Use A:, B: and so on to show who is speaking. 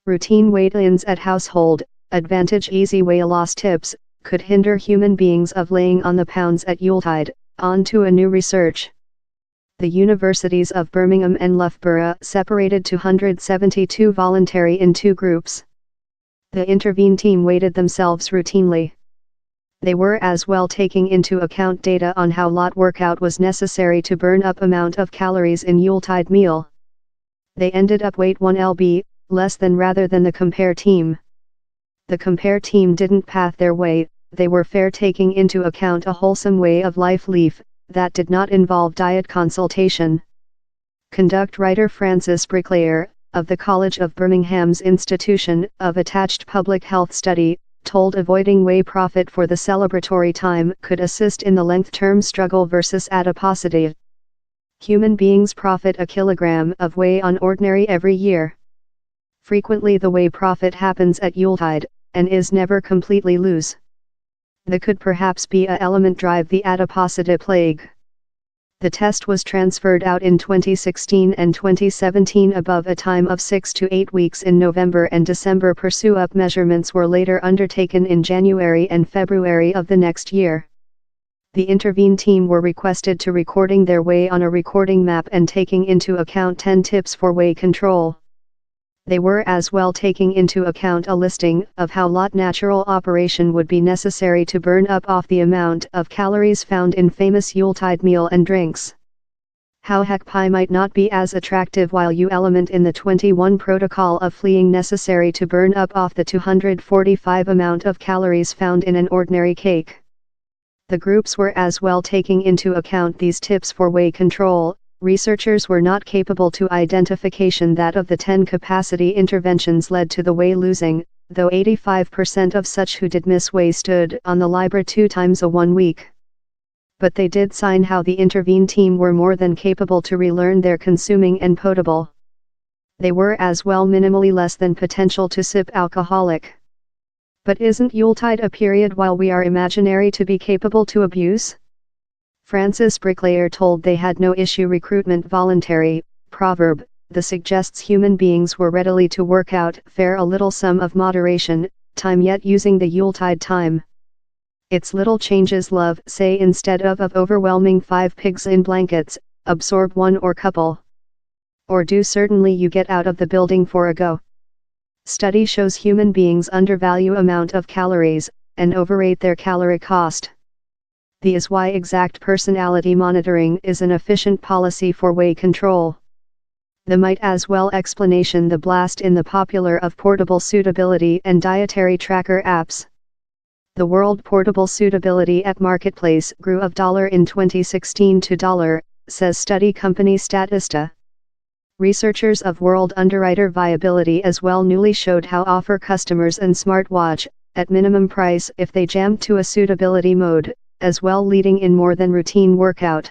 A: Routine weight-ins at household, advantage easy weight loss tips, could hinder human beings of laying on the pounds at Yuletide, on to a new research. The universities of Birmingham and Loughborough separated 272 voluntary in two groups. The intervene team weighted themselves routinely. They were as well taking into account data on how lot workout was necessary to burn up amount of calories in Yuletide meal. They ended up weight 1 lb, less than rather than the compare team. The compare team didn't path their way, they were fair taking into account a wholesome way of life leaf, that did not involve diet consultation. Conduct writer Francis Bricklayer, of the College of Birmingham's Institution of Attached Public Health Study, told avoiding whey profit for the celebratory time could assist in the length-term struggle versus adiposity. Human beings profit a kilogram of whey on ordinary every year. Frequently the whey profit happens at Yuletide, and is never completely loose. The could perhaps be a element drive the adiposity plague. The test was transferred out in 2016 and 2017 above a time of 6 to 8 weeks in November and December. Pursue-up measurements were later undertaken in January and February of the next year. The intervene team were requested to recording their whey on a recording map and taking into account 10 tips for whey control. They were as well taking into account a listing of how lot natural operation would be necessary to burn up off the amount of calories found in famous Yuletide meal and drinks. How hack pie might not be as attractive while you element in the 21 protocol of fleeing necessary to burn up off the 245 amount of calories found in an ordinary cake. The groups were as well taking into account these tips for whey control. Researchers were not capable to identification that of the 10 capacity interventions led to the whey losing, though 85% of such who did miss whey stood on the Libra 2 times a 1 week. But they did sign how the intervene team were more than capable to relearn their consuming and potable. They were as well minimally less than potential to sip alcoholic. But isn't Yuletide a period while we are imaginary to be capable to abuse? Francis Bricklayer told they had no issue recruitment voluntary, proverb, that suggests human beings were readily to work out fair a little sum of moderation, time yet using the Yuletide time. It's little changes love say instead of overwhelming 5 pigs in blankets, absorb one or couple. Or do certainly you get out of the building for a go. Study shows human beings undervalue amount of calories, and overrate their calorie cost. This is why exact personality monitoring is an efficient policy for whey control. The might as well explanation the blast in the popular of portable suitability and dietary tracker apps. The world portable suitability app marketplace grew of $1 in 2016 to $, says study company Statista. Researchers of World Underwriter Viability as well newly showed how offer customers an smartwatch, at minimum price if they jammed to a suitability mode, as well leading in more than routine workout.